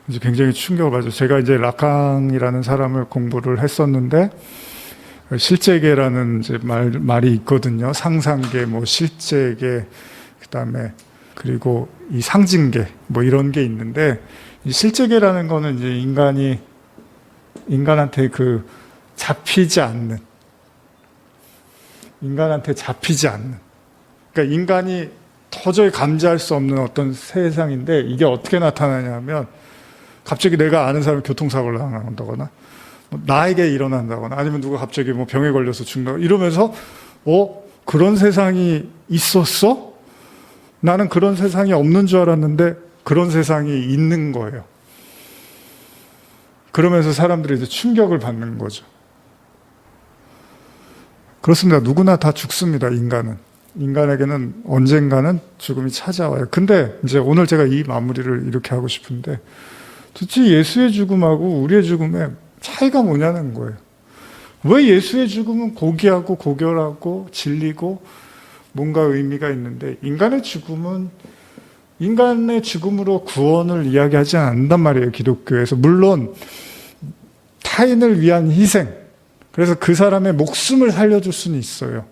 이제 굉장히 충격을 받죠. 제가 이제 라캉이라는 사람을 공부를 했었는데, 실제계라는 이제 말이 있거든요. 상상계, 뭐 실제계, 그다음에 그리고 이 상징계, 뭐 이런 게 있는데, 이 실제계라는 거는 이제 인간한테 잡히지 않는, 그러니까 인간이 도저히 감지할 수 없는 어떤 세상인데, 이게 어떻게 나타나냐면, 갑자기 내가 아는 사람이 교통사고를 당한다거나, 나에게 일어난다거나, 아니면 누가 갑자기 뭐 병에 걸려서 죽는다거나, 이러면서, 그런 세상이 있었어? 나는 그런 세상이 없는 줄 알았는데, 그런 세상이 있는 거예요. 그러면서 사람들이 이제 충격을 받는 거죠. 그렇습니다. 누구나 다 죽습니다, 인간은. 인간에게는 언젠가는 죽음이 찾아와요. 근데 이제 오늘 제가 이 마무리를 이렇게 하고 싶은데, 도대체 예수의 죽음하고 우리의 죽음의 차이가 뭐냐는 거예요. 왜 예수의 죽음은 고귀하고 고결하고 진리고 뭔가 의미가 있는데, 인간의 죽음은 인간의 죽음으로 구원을 이야기하지 않는단 말이에요, 기독교에서. 물론 타인을 위한 희생, 그래서 그 사람의 목숨을 살려줄 수는 있어요.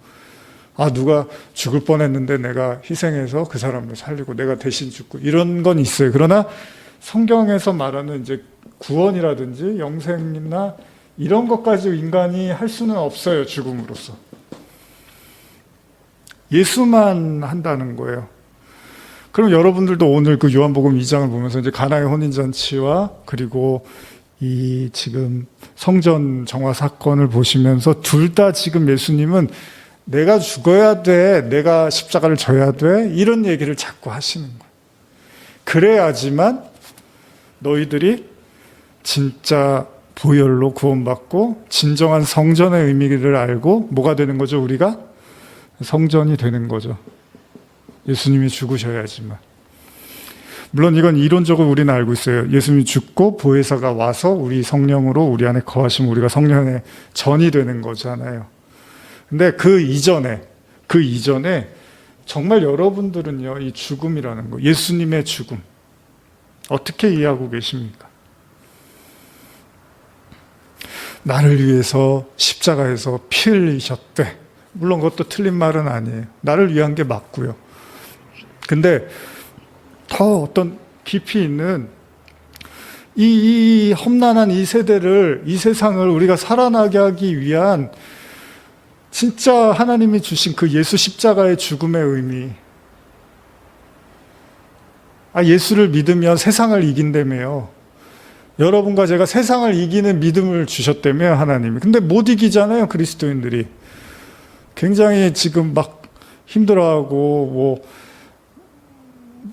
누가 죽을 뻔했는데 내가 희생해서 그 사람을 살리고 내가 대신 죽고, 이런 건 있어요. 그러나 성경에서 말하는 이제 구원이라든지 영생이나 이런 것까지 인간이 할 수는 없어요, 죽음으로써. 예수만 한다는 거예요. 그럼 여러분들도 오늘 그 요한복음 2장을 보면서 이제 가나의 혼인잔치와 그리고 이 지금 성전 정화 사건을 보시면서 둘 다 지금 예수님은 내가 죽어야 돼, 내가 십자가를 져야 돼, 이런 얘기를 자꾸 하시는 거예요. 그래야지만 너희들이 진짜 보혈로 구원받고 진정한 성전의 의미를 알고 뭐가 되는 거죠? 우리가 성전이 되는 거죠. 예수님이 죽으셔야지만. 물론 이건 이론적으로 우리는 알고 있어요. 예수님이 죽고 보혜사가 와서 우리 성령으로 우리 안에 거하시면 우리가 성령의 전이 되는 거잖아요. 근데 그 이전에 정말 여러분들은요, 이 죽음이라는 거, 예수님의 죽음, 어떻게 이해하고 계십니까? 나를 위해서 십자가에서 피 흘리셨대. 물론 그것도 틀린 말은 아니에요. 나를 위한 게 맞고요. 근데 더 어떤 깊이 있는 이 험난한 이 세대를, 이 세상을 우리가 살아나게 하기 위한 진짜 하나님이 주신 그 예수 십자가의 죽음의 의미. 예수를 믿으면 세상을 이긴다며요. 여러분과 제가 세상을 이기는 믿음을 주셨다며, 하나님이. 근데 못 이기잖아요, 그리스도인들이. 굉장히 지금 막 힘들어하고, 뭐,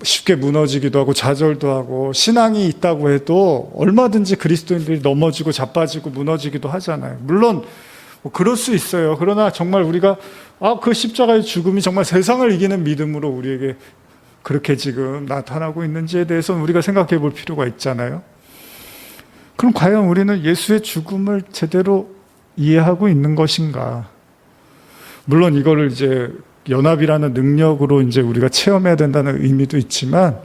쉽게 무너지기도 하고, 좌절도 하고, 신앙이 있다고 해도 얼마든지 그리스도인들이 넘어지고, 자빠지고, 무너지기도 하잖아요. 물론, 그럴 수 있어요. 그러나 정말 우리가, 그 십자가의 죽음이 정말 세상을 이기는 믿음으로 우리에게 그렇게 지금 나타나고 있는지에 대해서는 우리가 생각해 볼 필요가 있잖아요. 그럼 과연 우리는 예수의 죽음을 제대로 이해하고 있는 것인가? 물론 이거를 이제 연합이라는 능력으로 이제 우리가 체험해야 된다는 의미도 있지만,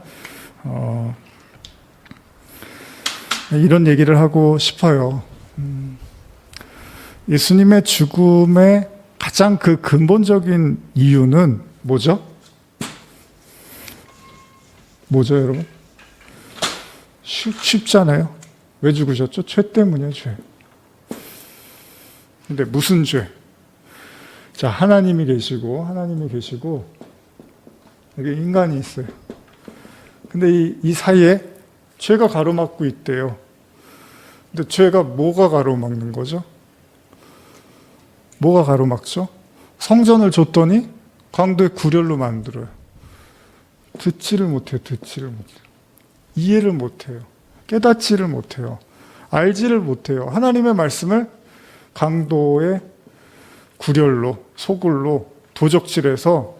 이런 얘기를 하고 싶어요. 예수님의 죽음의 가장 그 근본적인 이유는 뭐죠? 뭐죠, 여러분? 쉽잖아요. 왜 죽으셨죠? 죄 때문이에요, 죄. 근데 무슨 죄? 자, 하나님이 계시고, 여기 인간이 있어요. 근데 이 사이에 죄가 가로막고 있대요. 근데 죄가 뭐가 가로막는 거죠? 뭐가 가로막죠? 성전을 줬더니 강도의 구렬로 만들어요. 듣지를 못해요. 이해를 못해요. 깨닫지를 못해요. 알지를 못해요. 하나님의 말씀을 강도의 구렬로, 소굴로, 도적질해서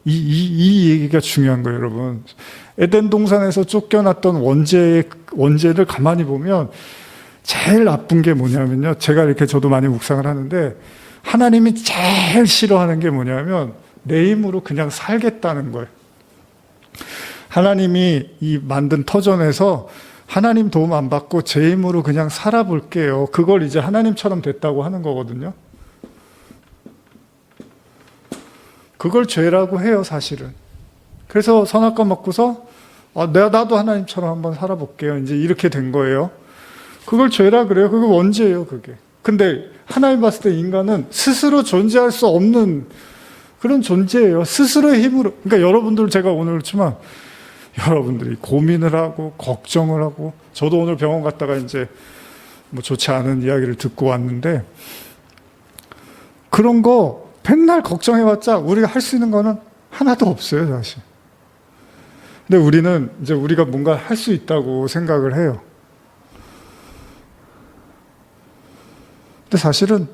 이 얘기가 중요한 거예요, 여러분. 에덴 동산에서 쫓겨났던 원죄를 가만히 보면 제일 나쁜 게 뭐냐면요. 제가 이렇게 저도 많이 묵상을 하는데 하나님이 제일 싫어하는 게 뭐냐면 내 힘으로 그냥 살겠다는 거예요. 하나님이 이 만든 터전에서 하나님 도움 안 받고 제 힘으로 그냥 살아볼게요. 그걸 이제 하나님처럼 됐다고 하는 거거든요. 그걸 죄라고 해요, 사실은. 그래서 선악과 먹고서 나도 하나님처럼 한번 살아볼게요. 이제 이렇게 된 거예요. 그걸 죄라 그래요. 그게 원죄예요, 그게. 근데 하나님 봤을 때 인간은 스스로 존재할 수 없는 그런 존재예요. 스스로의 힘으로. 그러니까 여러분들 제가 오늘 그렇지만 여러분들이 고민을 하고 걱정을 하고 저도 오늘 병원 갔다가 이제 뭐 좋지 않은 이야기를 듣고 왔는데 그런 거 맨날 걱정해봤자 우리가 할 수 있는 거는 하나도 없어요, 사실. 근데 우리는 이제 우리가 뭔가 할 수 있다고 생각을 해요. 근데 사실은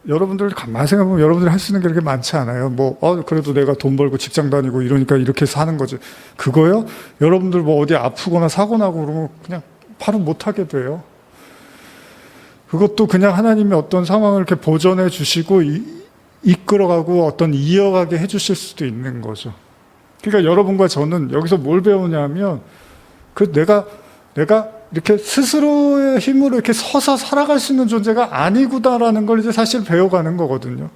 여러분들 가만히 생각해보면 여러분들이 할 수 있는 게 그렇게 많지 않아요. 그래도 내가 돈 벌고 직장 다니고 이러니까 이렇게 사는 거지. 그거요? 여러분들 뭐 어디 아프거나 사고 나고 그러면 그냥 바로 못하게 돼요. 그것도 그냥 하나님이 어떤 상황을 이렇게 보존해 주시고 이끌어가고 어떤 이어가게 해 주실 수도 있는 거죠. 그러니까 여러분과 저는 여기서 뭘 배우냐면 내가 이렇게 스스로의 힘으로 이렇게 서서 살아갈 수 있는 존재가 아니구나라는 걸 이제 사실 배워가는 거거든요.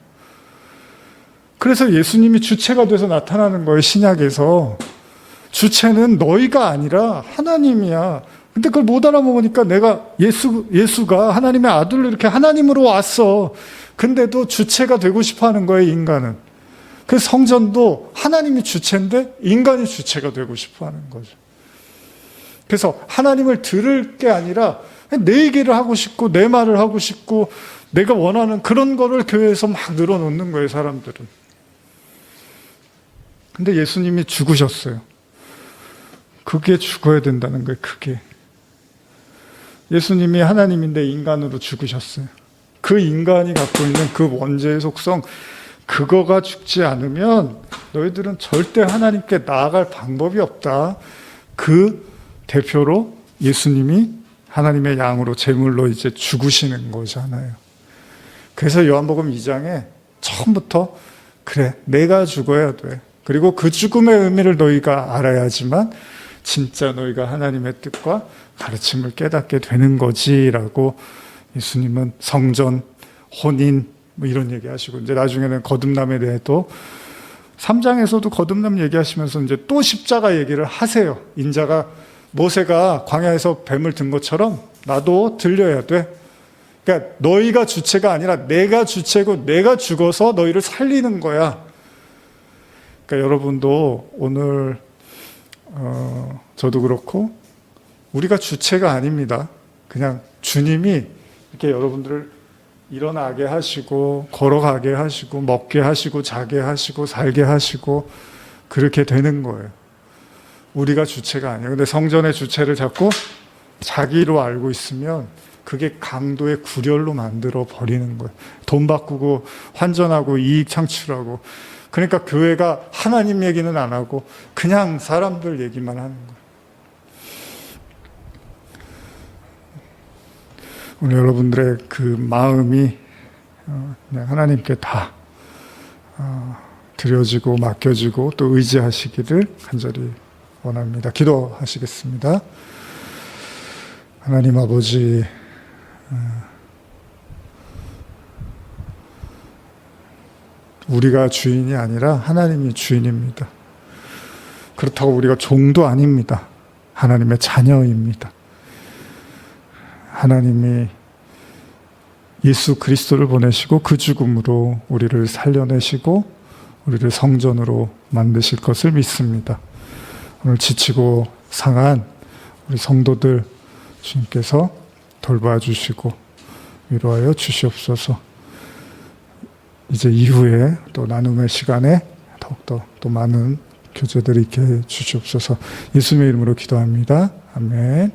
그래서 예수님이 주체가 돼서 나타나는 거예요, 신약에서. 주체는 너희가 아니라 하나님이야. 근데 그걸 못 알아먹으니까 내가 예수가 하나님의 아들로 이렇게 하나님으로 왔어. 근데도 주체가 되고 싶어 하는 거예요, 인간은. 그래서 성전도 하나님이 주체인데 인간이 주체가 되고 싶어 하는 거죠. 그래서 하나님을 들을 게 아니라 내 얘기를 하고 싶고 내 말을 하고 싶고 내가 원하는 그런 거를 교회에서 막 늘어놓는 거예요, 사람들은. 근데 예수님이 죽으셨어요. 그게 죽어야 된다는 거예요, 그게. 예수님이 하나님인데 인간으로 죽으셨어요. 그 인간이 갖고 있는 그 원죄의 속성, 그거가 죽지 않으면 너희들은 절대 하나님께 나아갈 방법이 없다. 그 대표로 예수님이 하나님의 양으로 제물로 이제 죽으시는 거잖아요. 그래서 요한복음 2장에 처음부터 그래, 내가 죽어야 돼. 그리고 그 죽음의 의미를 너희가 알아야지만 진짜 너희가 하나님의 뜻과 가르침을 깨닫게 되는 거지라고 예수님은 성전, 혼인 뭐 이런 얘기하시고 이제 나중에는 거듭남에 대해도 3장에서도 거듭남 얘기하시면서 이제 또 십자가 얘기를 하세요. 인자가 모세가 광야에서 뱀을 든 것처럼 나도 들려야 돼. 그러니까 너희가 주체가 아니라 내가 주체고 내가 죽어서 너희를 살리는 거야. 그러니까 여러분도 오늘 저도 그렇고 우리가 주체가 아닙니다. 그냥 주님이 이렇게 여러분들을 일어나게 하시고 걸어가게 하시고 먹게 하시고 자게 하시고 살게 하시고 그렇게 되는 거예요. 우리가 주체가 아니에요. 근데 성전의 주체를 자꾸 자기로 알고 있으면 그게 강도의 구렬로 만들어 버리는 거예요. 돈 바꾸고 환전하고 이익 창출하고. 그러니까 교회가 하나님 얘기는 안 하고 그냥 사람들 얘기만 하는 거예요. 오늘 여러분들의 그 마음이 그냥 하나님께 다 드려지고 맡겨지고 또 의지하시기를 간절히 원합니다. 기도하시겠습니다. 하나님 아버지, 우리가 주인이 아니라 하나님이 주인입니다. 그렇다고 우리가 종도 아닙니다. 하나님의 자녀입니다. 하나님이 예수 그리스도를 보내시고 그 죽음으로 우리를 살려내시고 우리를 성전으로 만드실 것을 믿습니다. 오늘 지치고 상한 우리 성도들 주님께서 돌봐주시고 위로하여 주시옵소서. 이제 이후에 또 나눔의 시간에 더욱더 또 많은 교제들이 있게 해 주시옵소서. 예수님의 이름으로 기도합니다. 아멘.